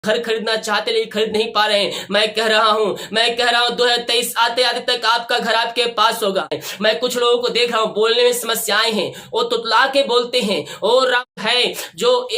घर खरीदना चाहते लेकिन खरीद नहीं पा रहे हैं, मैं कह रहा हूं 2023 आते आते तक आपका घर आपके पास होगा। मैं कुछ लोगों को देख रहा हूं, बोलने में समस्याएं हैं, वो तुतला के बोलते हैं, और है जो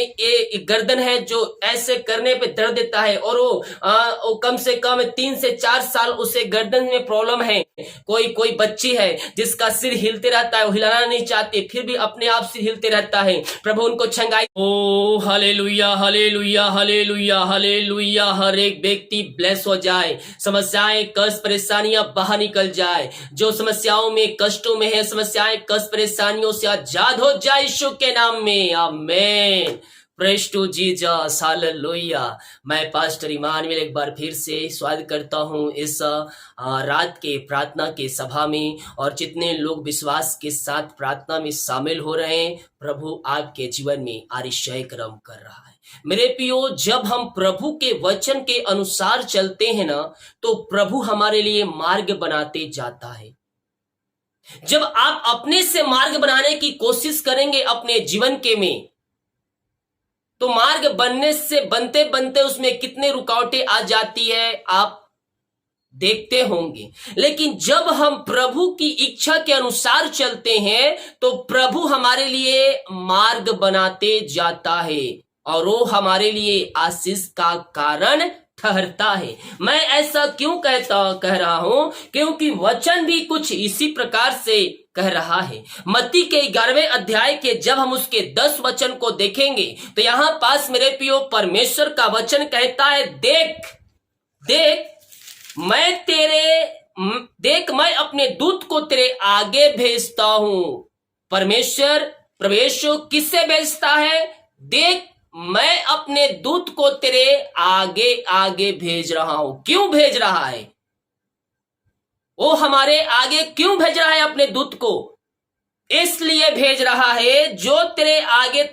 गर्दन है जो ऐसे करने पे दर्द देता है, और वो कम से कम 3 से 4 साल उसे गर्दन में प्रॉब्लम है। कोई बच्ची है जिसका सिर हिलते रहता है, वो हिलाना नहीं चाहती, फिर भी अपने आप सिर हिलते रहता है। प्रभु उनको छंगाई। ओ हालेलुया हालेलुया हालेलुया हालेलुया। हर एक व्यक्ति ब्लेस हो जाए, समस्याएं कष्ट परेशानियां बाहर निकल जाए, जो समस्याओं में कष्टों में है, समस्याएं कष्ट परेशानियों से आजाद हो जाए यीशु के नाम में, आमीन। Praise to Jesus, hallelujah. मैं पास्टर इमानुएल एक बार फिर से स्वागत करता हूं इस रात के प्रार्थना के सभा में, और जितने लोग विश्वास के साथ प्रार्थना में शामिल हो रहे हैं, प्रभु आपके जीवन में आशीष क्रम कर रहा है। मेरे प्रियो, जब हम प्रभु के वचन के अनुसार चलते हैं ना, तो प्रभु हमारे लिए मार्ग बनाते जाता है। जब आप अपने से मार्ग बनाने की कोशिश करेंगे अपने जीवन के में, तो मार्ग बनने से बनते बनते उसमें कितने रुकावटें आ जाती है आप देखते होंगे। लेकिन जब हम प्रभु की इच्छा के अनुसार चलते हैं, तो प्रभु हमारे लिए मार्ग बनाते जाता है, और वो हमारे लिए आशीष का कारण ठहरता है। मैं ऐसा क्यों कह रहा हूं? क्योंकि वचन भी कुछ इसी प्रकार से कह रहा है। मत्ती के 11वें अध्याय के जब हम उसके 10 वचन को देखेंगे, तो यहां पास मेरे प्रियो परमेश्वर का वचन कहता है, देख मैं अपने दूत को तेरे आगे भेजता हूं। परमेश्वर किससे भेजता है? देख, मैं अपने दूत को तेरे आगे आगे भेज रहा हूं। क्यों भेज रहा है? वो हमारे आगे क्यों भेज रहा है अपने दूत को? इसलिए भेज रहा है जो तेरे आगे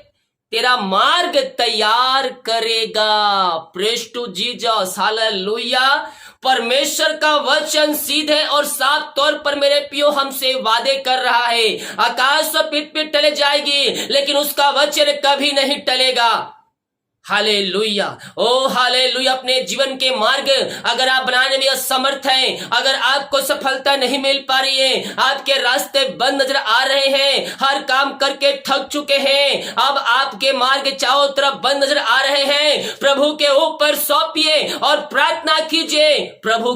तेरा मार्ग तैयार करेगा। Praise to Jesus, hallelujah. परमेश्वर का वचन सीधे और साफ तौर पर मेरे प्रियो हमसे वादे कर रहा है। आकाश तो पीट टले जाएगी, लेकिन उसका वचन कभी नहीं टलेगा। हालेलुया, ओ हालेलुया। अपने जीवन के मार्ग अगर आप बनाने में असमर्थ हैं, अगर आपको सफलता नहीं मिल पा रही है, आपके रास्ते बंद नजर आ रहे हैं, हर काम करके थक चुके हैं, अब आपके मार्ग चारों तरफ बंद नजर आ रहे हैं, प्रभु के ऊपर सौंपिए और प्रार्थना कीजिए। प्रभु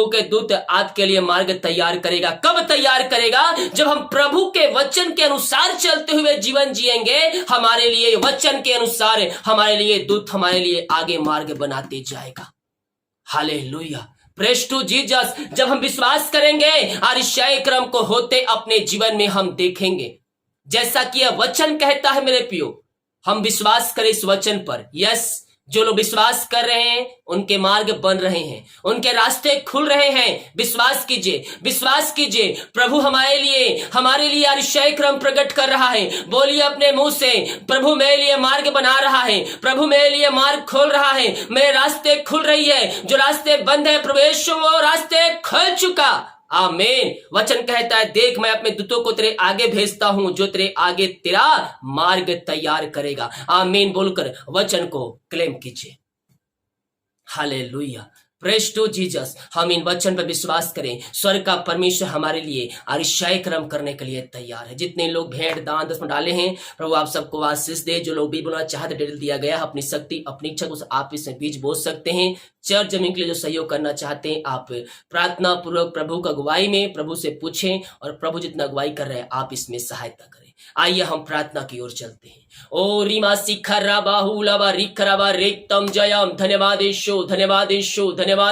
के दूत आपके लिए मार्ग तैयार करेगा। कब तैयार करेगा? जब हम प्रभु के वचन के अनुसार चलते हुए जीवन जिएंगे। हमारे लिए वचन के अनुसार हमारे लिए दूत हमारे लिए आगे मार्ग बनाते जाएगा। Hallelujah, praise to Jesus. जब हम विश्वास करेंगे, आशीष क्रम को होते अपने जीवन में हम देखेंगे, जैसा कि यह वचन कहता है। मेरे प्रियो, हम विश्वास करें इस वचन पर। यस, जो लोग विश्वास कर रहे हैं उनके मार्ग बन रहे हैं, उनके रास्ते खुल रहे हैं। विश्वास कीजिए। प्रभु हमारे लिए आशीष क्रम प्रकट कर रहा है। बोलिए अपने मुंह से, प्रभु मेरे लिए मार्ग बना रहा है, प्रभु मेरे लिए मार्ग खोल रहा है, मेरे रास्ते खुल रही है। जो रास्ते बंद है, प्रभु यीशु वो रास्ते खोल चुका। आमीन। वचन कहता है, देख मैं अपने दूतों को तेरे आगे भेजता हूं, जो तेरे आगे तेरा मार्ग तैयार करेगा। आमीन बोलकर वचन को क्लेम कीजिए। Hallelujah, praise to Jesus. हम इन वचन पर विश्वास करें। स्वर्ग का परमेश्वर हमारे लिए आशीष क्रम करने के लिए तैयार है। जितने लोग भेंट दान 10 डाले हैं, प्रभु आप सबको आशीष दे। जो लोग बीज बोना चाहते, डिटेल दिया गया, अपनी शक्ति अपनी इच्छा को आप इसमें बीज बो सकते हैं। चर्च जमीन के लिए जो सहयोग करना चाहते हैं, आप प्रार्थना पूर्वक प्रभु का अगुवाई में प्रभु से पूछें, और प्रभु जितना अगुवाई कर रहे हैं आप इसमें सहायता करें। आइए हम प्रार्थना की ओर चलते हैं। ओ रीमा शिखरा बाहुलबा रिखराबा रेक्तम जयम। धन्यवाद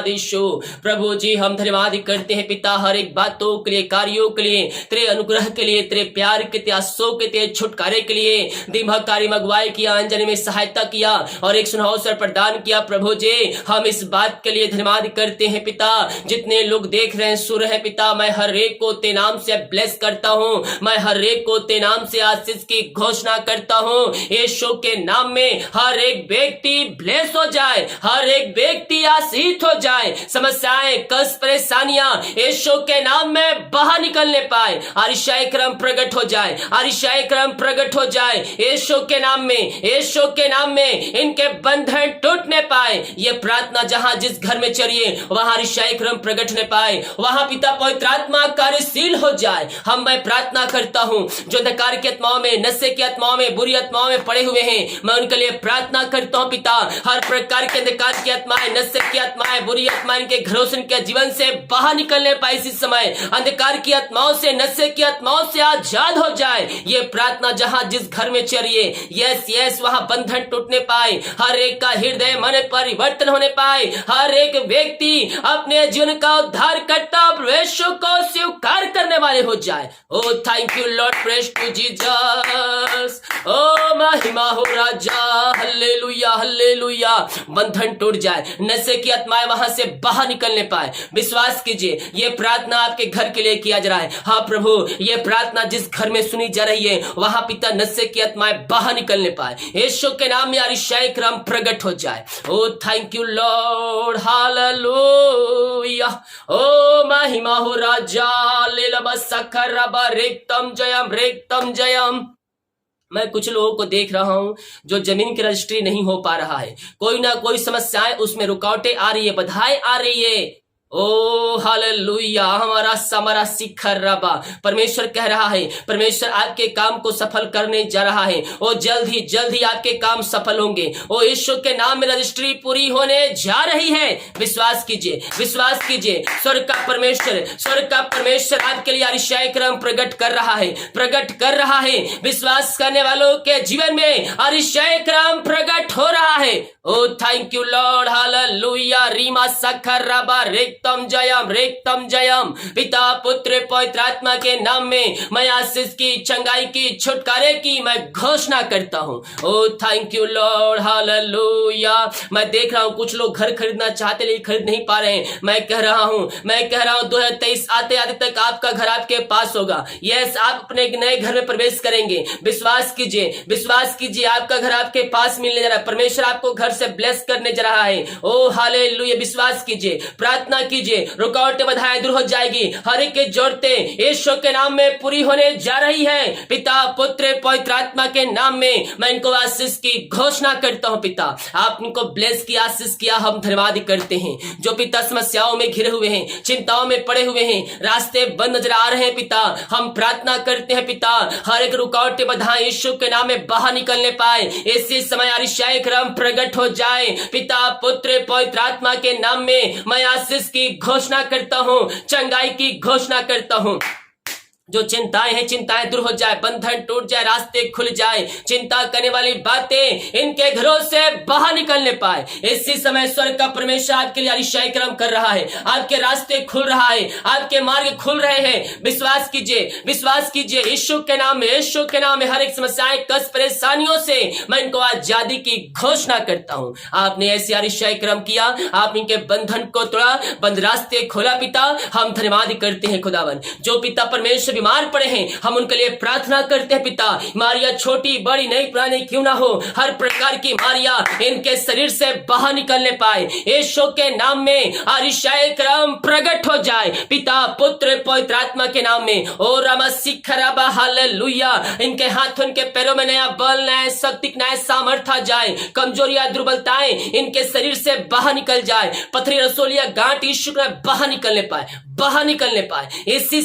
यीशु। प्रभु जी हम धन्यवाद करते हैं पिता, हर एक बातों के लिए, कार्यों के लिए, तेरे अनुग्रह के लिए, तेरे प्यार के, तेरे आंसू के, तेरे छुटकारे के लिए। दिन भर कार्य में अगुवाई किया, अनजाने में सहायता किया, और एक सुनहरा अवसर प्रदान किया। प्रभु जी हम इस बात के लिए धन्यवाद करते हैं पिता। जितने लोग देख रहे हैं, सुन रहे हैं पिता, मैं हर एक को तेरे नाम से ब्लेस करता हूँ। मैं हर एक को तेरे नाम से आशीष की घोषणा करता हूँ। यीशु के नाम में हर एक व्यक्ति ब्लेस हो जाए, हर एक व्यक्ति आशीष हो जाए। समस्याएं, कष्ट, परेशानियां यीशु के नाम में बाहर निकलने पाए। आरिशाई क्रम प्रकट हो जाए, आरिशाई क्रम प्रकट हो जाए। यीशु के नाम में, यीशु के नाम में इनके बंधन टूटने पाए। ये प्रार्थना जहां जिस घर में चलिए वहां आरिशाई क्रम प्रकट होने पाए, वहां पिता पवित्र आत्मा कार्यशील हो जाए। मैं प्रार्थना करता हूं जो अंधकार की आत्माओं में, नशे की आत्माओं में, बुरी आत्माओं में पड़े हुए हैं, मैं उनके लिए प्रार्थना करता हूं पिता। हर प्रकार के अंधकार की आत्माएं, नशे की आत्माएं, बुरी आत्माएं इनके घरों से, इनके जीवन से बाहर निकलने पाए। इसी समय अंधकार की आत्माओं से, नशे की आत्माओं से आजाद हो जाए। ये प्रार्थना जहां जिस घर में चलिए, यस यस, वहां बंधन टूटने पाए, हर एक का हृदय मन परिवर्तन होने पाए, हर एक व्यक्ति अपने जीवन का उद्धार करता प्रवेशों को स्वीकार करने वाले हो जाए। Oh thank you Lord, praise to Jesus. ओ महिमा हो राजा, हालेलुया हालेलुया। बंधन टूट जाए, नशे की आत्माएं वहां से बाहर निकलने पाए। विश्वास कीजिए, ये प्रार्थना आपके घर के लिए किया जा रहा है। हाँ प्रभु, ये प्रार्थना जिस घर में सुनी जा रही है वहां पिता नशे की आत्माएं बाहर निकलने पाए। यीशु के नाम में आरिशाई क्रम प्रकट हो जाए। Oh thank you Lord, hallelujah. ओ महिमा हो राजा, लेलबसखरबा रेक्तम जयम, रेक्तम जयम। मैं कुछ लोगों को देख रहा हूं जो जमीन की रजिस्ट्री नहीं हो पा रहा है, कोई ना कोई समस्याएं, उसमें रुकावटें आ रही है, बाधाएं आ रही है। ओ हालेलुया, हमारा समरा शिखर रबा। परमेश्वर कह रहा है, परमेश्वर आपके काम को सफल करने जा रहा है। ओ जल्द ही आपके काम सफल होंगे। ओ यीशु के नाम में रजिस्ट्री पूरी होने जा रही है। विश्वास कीजिए, विश्वास कीजिए। स्वर्ग का परमेश्वर आपके लिए आरिशाई क्रम प्रकट कर रहा है, प्रकट कर रहा है। विश्वास करने वालों के जीवन में आरिशाई क्रम प्रकट हो रहा है। Oh thank you Lord, hallelujah. रीमा सखर रबा रेक्तम जयम, रेक्तम जयम। पिता पुत्र पवित्र आत्मा के नाम में मैं आशीष की, चंगाई की, छुटकारे की मैं घोषणा करता हूँ। ओ थैंक यू लॉर्ड, हालेलुया। मैं देख रहा हूँ कुछ लोग घर खरीदना चाहते लेकिन खरीद नहीं पा रहे हैं। मैं कह रहा हूँ 2023 आते आते तक आपका घर आपके पास होगा। यस, आप अपने नए घर में प्रवेश करेंगे। विश्वास कीजिए, विश्वास कीजिए, आपका घर आपके पास मिलने जा रहा है। परमेश्वर आपको घर से ब्लेस करने जा रहा है। ओ हालेलुया। विश्वास कीजिए, प्रार्थना कीजिए, रुकावटें बाधाएं दूर हो जाएगी। हर एक की जरूरतें यीशु के नाम में पूरी होने जा रही है। पिता पुत्र पवित्र आत्मा के नाम में मैं इनको आशीष की घोषणा करता हूं। पिता, आप इनको ब्लेस की, आशीष किया, हम धन्यवाद करते हैं। जो पिता समस्याओं में घिरे हुए हैं, चिंताओं में पड़े हुए हैं, रास्ते बंद नजर आ रहे हैं, पिता हम प्रार्थना करते हैं पिता, हर एक रुकावटें बाधाएं यीशु के नाम में बाहर निकलने पाए। इसी समय आरिशाई क्रम प्रकट हो जाए। पिता पुत्र पवित्र आत्मा के नाम में मैं आशीष की घोषणा करता हूं, चंगाई की घोषणा करता हूं। जो चिंताएं हैं, चिंताएं दूर हो जाए, बंधन टूट जाए, रास्ते खुल जाए, चिंता करने वाली बातें इनके घरों से बाहर निकलने पाए। इसी समय स्वर्ग का परमेश्वर आपके लिए आरिशाई क्रम कर रहा है। आपके रास्ते खुल रहा है, आपके मार्ग खुल रहे हैं। विश्वास कीजिए, विश्वास कीजिए। यीशु के नाम में, यीशु के नाम में हर एक समस्याएं, कष्ट, परेशानियों से मैं इनको आजादी की घोषणा करता हूं। आपने ऐसे आरिशाई क्रम किया, आप इनके बंधन को तोड़ा, बंद रास्ते खोला। पिता हम धन्यवाद करते हैं खुदावन। जो पिता परमेश्वर बीमार पड़े हैं, हम उनके लिए प्रार्थना करते हैं। पिता, बीमारियां छोटी बड़ी नई पुरानी क्यों ना हो, हर प्रकार की बीमारियां इनके शरीर से बाहर निकलने पाए। यीशु के नाम में आरिशाई क्रम प्रकट हो जाए। पिता पुत्र पवित्र आत्मा के नाम में। ओ रामा शिखराबा, हालेलुया। इनके हाथ, उनके पैरों में नया बल, नया शक्ति, नया सामर्थ्य आ जाए। कमजोरियां, दुर्बलताएं इनके शरीर से बाहर निकल जाए। पथरी, रसोलिया, गांठ यीशु में बाहर निकलने पाए, बाहर निकलने पाए। इसी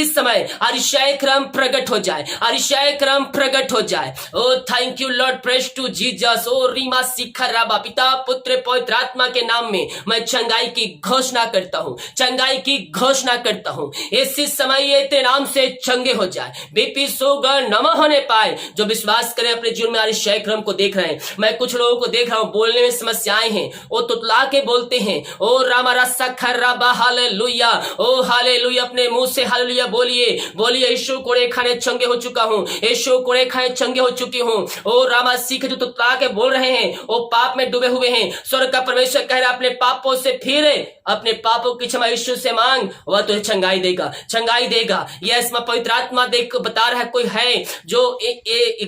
समय आरिशाई क्रम प्रकट हो जाए, आरिशाई क्रम प्रकट हो जाए। Oh thank you Lord, praise to Jesus. ओ रीमा शिखर राबा। पिता पुत्र पवित्र आत्मा के नाम में मैं चंगाई की घोषणा करता हूं, चंगाई की घोषणा करता हूं। इसी समय ये तेरे नाम से चंगे हो जाए, बीपी शुगर नमः होने पाए। जो विश्वास करें अपने जीवन में आरिशाई क्रम को देख रहे हैं। मैं कुछ लोगों को देख रहा हूं बोलने में समस्याएं हैं, वो तुतला के बोलते हैं। ओ रामा रसा खर्राबा, हालेलुया। हालेलुया, ओ हालेलुया। अपने मुंह से हालेलुया बोलिए, बोलिए यीशु कोड़े खाने चंगे हो चुका हूँ, यीशु कोड़े खाने चंगे हो चुकी हूँ। ओ रामा सीख जो तुतला के बोल रहे हैं, वो पाप में डूबे हुए हैं, स्वर्ग का परमेश्वर कह रहा है अपने पापों से फिर अपने पापों की क्षमा यीशु से मांग, वह तुझे चंगाई देगा, चंगाई देगा। यस, मैं पवित्र आत्मा देख बता रहा है, कोई है जो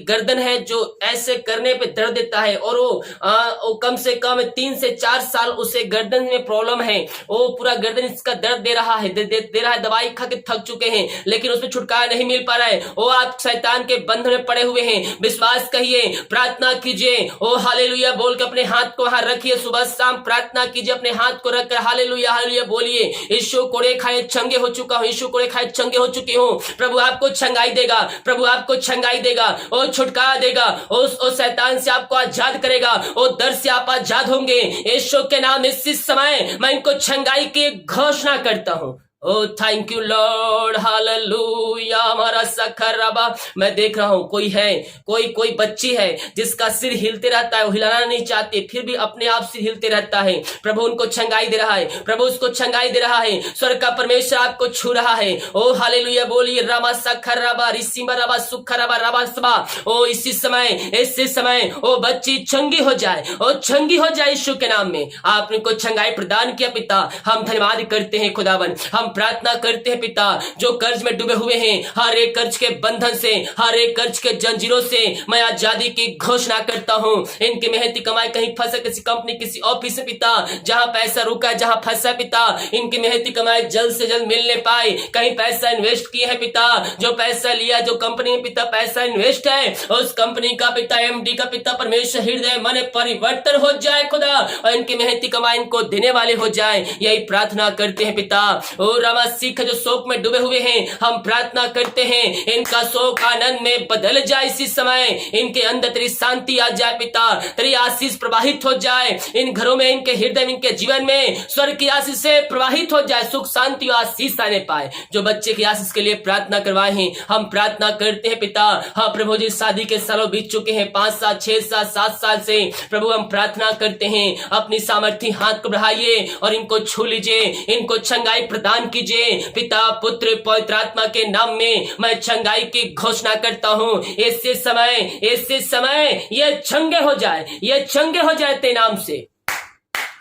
गर्दन है जो ऐसे करने पे दर्द देता है, और वो कम से कम 3 से 4 साल उसे गर्दन में प्रॉब्लम है, वो पूरा गर्दन इसका दर्द दे रहा है, दे रहा है, दवाई खा के थक चुके हैं, लेकिन उसमें छुटकारा नहीं मिल पा रहा है। वो आप शैतान के बंधन में पड़े हुए हैं, विश्वास कहिए, प्रार्थना कीजिए, ओ हालेलुया बोल के अपने हाथ को वहां रखिए, सुबह शाम प्रार्थना कीजिए, अपने हाथ को रखकर हालेलुया हालेलुया बोलिए, यीशु कोड़े खाए चंगे हो चुका हूं, यीशु कोड़े खाए चंगे हो चुकी हूं। प्रभु आपको चंगाई देगा, प्रभु आपको चंगाई देगा, ओ छुटकारा देगा, ओ शैतान से आपको आजाद करेगा, ओ दर्द से आप आजाद होंगे। यीशु के नाम इस समय मैं इनको चंगाई की घोषणा करता हूं। ओ थैंक यू लॉर्ड, हालेलुया। हमारा सखर रबा, मैं देख रहा हूं कोई है, कोई बच्ची है जिसका सिर हिलते रहता है, वो हिलाना नहीं चाहती, फिर भी अपने आप सिर हिलते रहता है। प्रभु उनको चंगाई दे रहा है, प्रभु उसको चंगाई दे रहा है, स्वर्ग का परमेश्वर आपको छू रहा है। ओ हालेलुया बोलिए, रामा सखर रबा रिसीमा रबा सुखर रबा रबा सबा। ओ इसी समय ओ बच्ची चंगी हो जाए, ओ चंगी हो जाए यीशु के नाम में। आपने को चंगाई प्रदान किया पिता, हम धन्यवाद करते हैं खुदावन। हम प्रार्थना करते हैं पिता, जो कर्ज में डूबे हुए हैं, हर एक कर्ज के बंधन से, हर एक कर्ज के जंजीरों से मैं आजादी की घोषणा करता हूं। इनकी मेहनती कमाई कहीं फंसे, किसी कंपनी, किसी ऑफिस में पिता, जहां पैसा रुका है, जहां फंसा पिता, इनकी मेहनती कमाई जल्द से जल्द मिलने पाए। कहीं पैसा इन्वेस्ट किए हैं पिता, जो पैसा लिया, जो कंपनी में पिता पैसा इन्वेस्ट है, उस कंपनी का पिता, एमडी का पिता परमेश्वर हृदय मन परिवर्तन हो जाए खुदा, और इनकी मेहनती कमाई इनको देने वाले हो जाए, यही प्रार्थना करते हैं पिता। ओ रामा सीख जो शोक में डूबे हुए हैं, हम प्रार्थना करते हैं इनका शोक आनंद में बदल जाए इसी समय, इनके अंदर तेरी शांति आ जाए पिता, तेरी आशीष प्रवाहित हो जाए इन घरों में, इनके हृदय में, इनके जीवन में स्वर्ग की आशीष से प्रवाहित हो जाए, सुख शांति और आशीष आने पाए। जो बच्चे की आशीष के लिए प्रार्थना करवाए हैं, हम प्रार्थना करते हैं पिता। हाँ प्रभु जी, शादी के सालों बीत चुके हैं, 5 साल 6 साल 7 साल से, प्रभु हम प्रार्थना करते हैं, अपनी सामर्थ्य हाथ को बढ़ाइए और इनको छू लीजिए, इनको चंगाई प्रदान कीजिए पिता, पुत्र, पवित्र आत्मा के नाम में मैं चंगाई की घोषणा करता हूं। ऐसे समय ये चंगे हो जाए, ये चंगे हो जाए तेरे नाम से।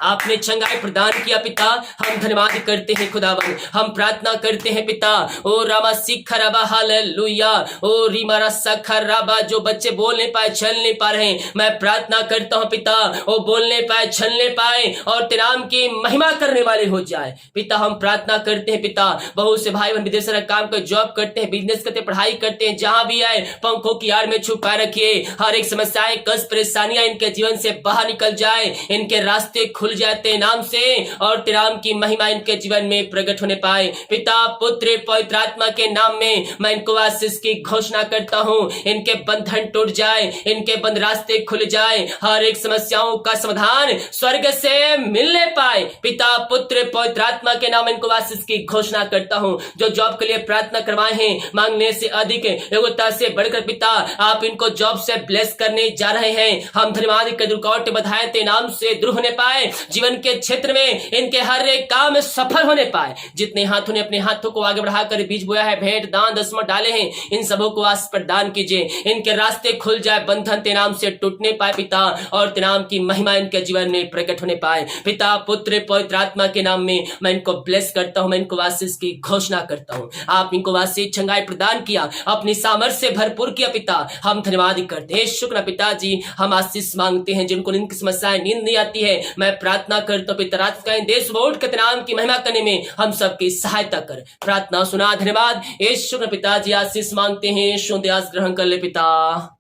आपने चंगाई प्रदान किया पिता, हम धन्यवाद करते हैं खुदावन। हम प्रार्थना करते हैं पिता, ओ रामा सिखरबा हालेलुया, ओ रीमारा सखरबा, जो बच्चे बोल नहीं पाए, चल नहीं पा रहे हैं, मैं प्रार्थना करता हूं पिता, वो बोलने पाए, चलने पाए और तेरे नाम की महिमा करने वाले हो जाए पिता। हम प्रार्थना करते हैं पिता, बहुत से भाई बहन विदेश में काम कर, जॉब करते हैं, बिजनेस करते, पढ़ाई करते हैं, जहां भी आए पंखों की आड़ में छुपा रखिए, हर एक समस्याएं, कष्ट, परेशानियां इनके जीवन से बाहर निकल जाए, इनके रास्ते खुल जाते नाम से, और तेरे नाम की महिमा इनके जीवन में प्रकट होने पाए पिता, पुत्र, पवित्र आत्मा के नाम में मैं इनको आशीष की घोषणा करता हूं। इनके बंधन टूट जाए, इनके बंद रास्ते खुल जाए, हर एक समस्याओं का समाधान स्वर्ग से मिलने पाए पिता, पुत्र, पवित्र आत्मा के नाम इनको आशीष की घोषणा करता हूं। जो जॉब के लिए प्रार्थना करवाए हैं, मांगने से अधिक, योग्यता से बढ़कर पिता, आप इनको जॉब से ब्लेस करने जा रहे हैं। हम धन्यवाद के रुकावट बधाए तेरे नाम से दूर होने पाए, जीवन के क्षेत्र में इनके हर एक काम में सफल होने पाए। जितने हाथों ने अपने हाथों को आगे बढ़ाकर बीज बोया है, भेंट, दान, दसवां डाले हैं, इन सबों को आशीष प्रदान कीजिए, इनके रास्ते खुल जाए, बंधन तेरे नाम से टूटने पाए पिता, और तेरे नाम की महिमा इनके जीवन में प्रकट होने पाए पिता, पुत्र, पवित्र आत्मा के नाम में मैं इनको ब्लेस करता हूं, मैं इनको आशीष की घोषणा करता हूं। आप इनको आशीष चंगाई प्रदान किया, अपनी सामर्थ्य से भरपूर किया पिता, हम धन्यवाद करते हैं। शुक्र पिताजी, हम आशीष मांगते हैं, जिनको इनकी समस्याएं, नींद नहीं आती है, मैं प्रार्थना करता हूं पिता, रात का देश वोट के नाम की महिमा करने में हम सबकी सहायता कर। प्रार्थना सुना, धन्यवाद यीशु पिताजी, आशीष मांगते हैं, यीशु दयास ग्रहण कर ले पिता,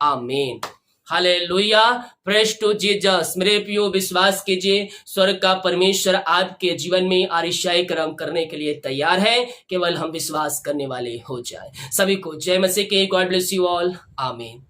आमीन। Hallelujah, praise to Jesus. मेरे प्रियो, विश्वास कीजिए, स्वर्ग का परमेश्वर आपके जीवन में आरिशाई कर्म करने के लिए तैयार है, केवल हम विश्वास करने वाले हो जाए। सभी को जय मसीह के, गॉड ब्लेस यू ऑल, आमीन।